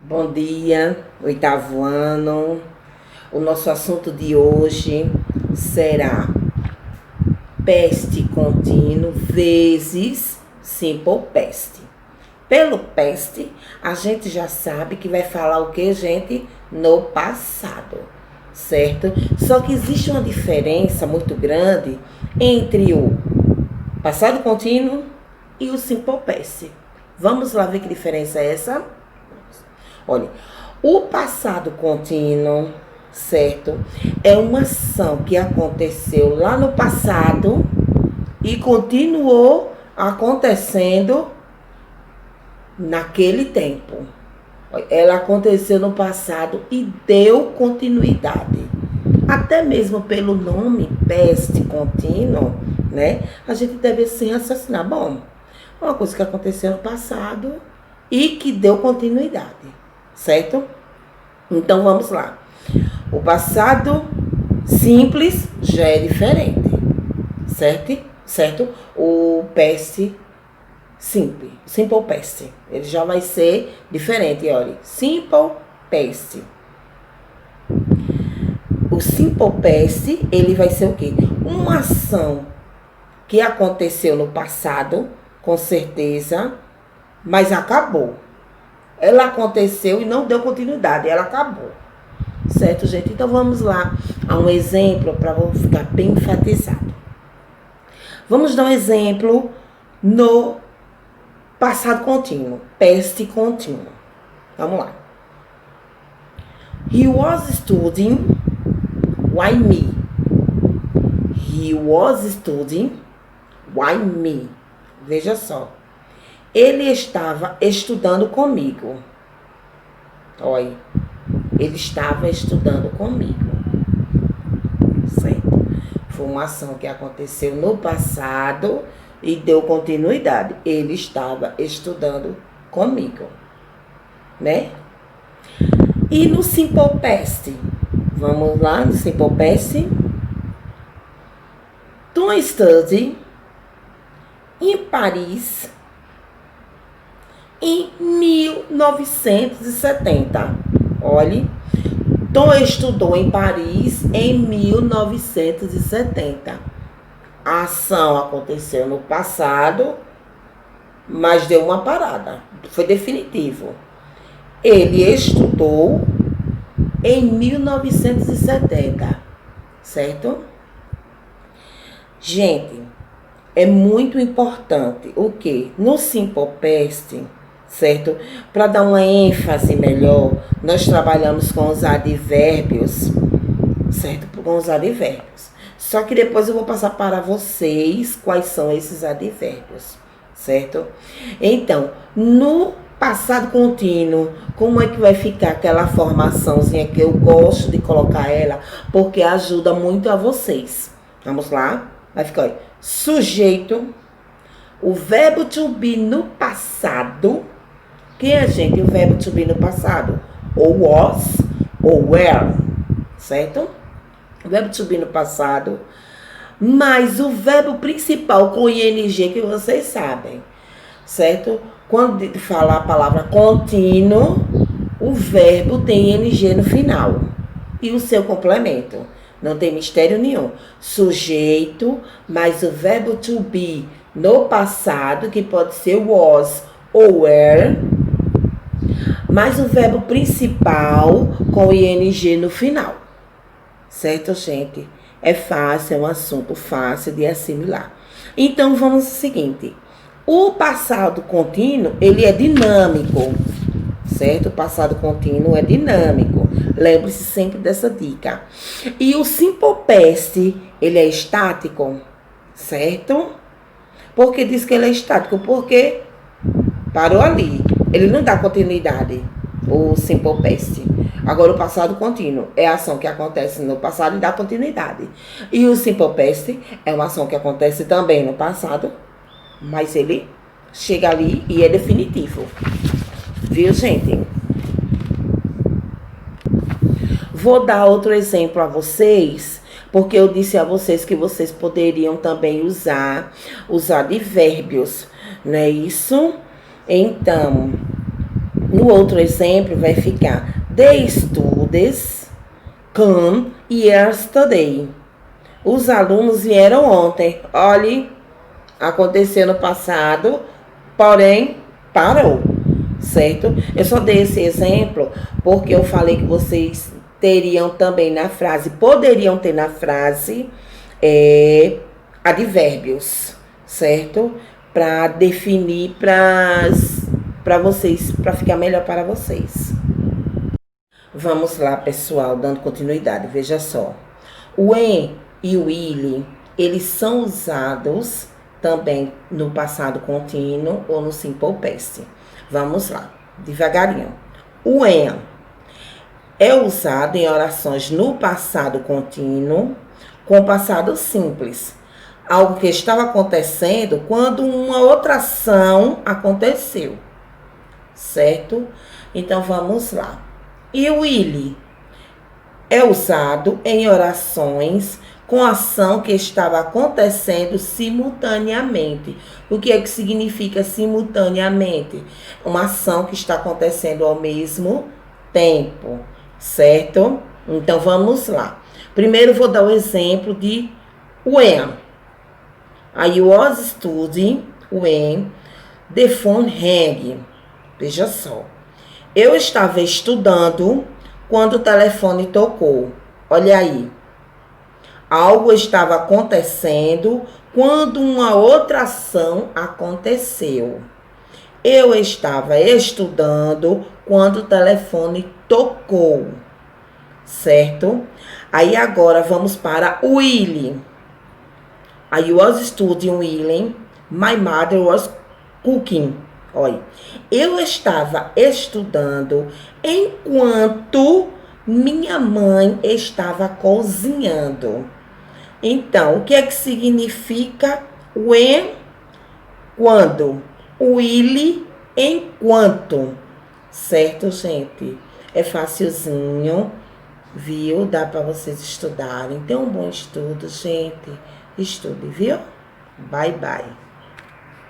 Bom dia, oitavo ano. O nosso assunto de hoje será peste contínuo vezes simple peste. Pelo peste, a gente já sabe que vai falar o que, gente? No passado, certo? Só que existe uma diferença muito grande entre o passado contínuo e o simple past. Vamos lá ver que diferença é essa? Olha, o passado contínuo, certo? É uma ação que aconteceu lá no passado e continuou acontecendo naquele tempo. Ela aconteceu no passado e deu continuidade. Até mesmo pelo nome peste contínua, né? A gente deve assim raciocinar. Bom, uma coisa que aconteceu no passado e que deu continuidade, certo? Então vamos lá. O passado simples já é diferente, certo? Certo? O peste simples, simple past, ele já vai ser diferente, olha. Simple past. O simple past, ele vai ser o quê? Uma ação que aconteceu no passado, com certeza, mas acabou. Ela aconteceu e não deu continuidade, ela acabou. Certo, gente? Então vamos lá a um exemplo para ficar bem enfatizado. Vamos dar um exemplo no passado contínuo, past contínua. Vamos lá. He was studying, why me? He was studying, why me? Veja só. Ele estava estudando comigo. Olha. Ele estava estudando comigo. Certo? Foi uma ação que aconteceu no passado e deu continuidade. Ele estava estudando comigo. Né? E no simple past? Vamos lá no simple past. To study em Paris em 1970. Olhe, Tom estudou em Paris em 1970. A ação aconteceu no passado, mas deu uma parada. Foi definitivo. Ele estudou em 1970, certo? Gente, é muito importante o que? No simple past, certo? Para dar uma ênfase melhor, nós trabalhamos com os advérbios, certo? Com os advérbios. Só que depois eu vou passar para vocês quais são esses advérbios, certo? Então, no passado contínuo, como é que vai ficar aquela formaçãozinha que eu gosto de colocar ela, porque ajuda muito a vocês. Vamos lá? Vai ficar, olha, sujeito, o verbo to be no passado. Quem é, gente, o verbo to be no passado? Ou was, ou were, certo? O verbo to be no passado, mas o verbo principal com ing que vocês sabem, certo? Quando falar a palavra contínuo, o verbo tem ing no final. E o seu complemento? Não tem mistério nenhum. Sujeito, mais o verbo to be no passado, que pode ser was ou were, mais o verbo principal com ing no final. Certo, gente? É fácil, é um assunto fácil de assimilar. Então, vamos ao seguinte. O passado contínuo, ele é dinâmico, certo? O passado contínuo é dinâmico. Lembre-se sempre dessa dica. E o simple past, ele é estático, certo? Por que diz que ele é estático? Porque parou ali. Ele não dá continuidade, o simple past. Agora, o passado contínuo é a ação que acontece no passado e dá continuidade. E o simple past é uma ação que acontece também no passado, mas ele chega ali e é definitivo. Viu, gente? Vou dar outro exemplo a vocês, porque eu disse a vocês que vocês poderiam também usar os advérbios, não é isso? Então, No outro exemplo vai ficar the students come yesterday. Os alunos vieram ontem. Olhe, aconteceu no passado, porém parou, certo? Eu só dei esse exemplo porque eu falei que vocês teriam também na frase, poderiam ter na frase advérbios, certo? Para definir para vocês, para ficar melhor para vocês. Vamos lá, pessoal, dando continuidade. Veja só. O em e o ele, eles são usados também no passado contínuo ou no simple past. Vamos lá, devagarinho. O em é usado em orações no passado contínuo com passado simples. Algo que estava acontecendo quando uma outra ação aconteceu, certo? Então, vamos lá. E o ele é usado em orações com ação que estava acontecendo simultaneamente. O que é que significa simultaneamente? Uma ação que está acontecendo ao mesmo tempo, certo? Então, vamos lá. Primeiro, vou dar o exemplo de when. I was studying when the phone rang. Veja só. Eu estava estudando quando o telefone tocou. Olha aí. Algo estava acontecendo quando uma outra ação aconteceu. Eu estava estudando quando o telefone tocou. Certo? Aí agora vamos para o will. I was studying will. My mother was cooking. Olha, eu estava estudando enquanto minha mãe estava cozinhando. Então, o que é que significa when, quando? Will, enquanto. Certo, gente? É facilzinho, viu? Dá para vocês estudarem. Então, um bom estudo, gente. Estude, viu? Bye, bye.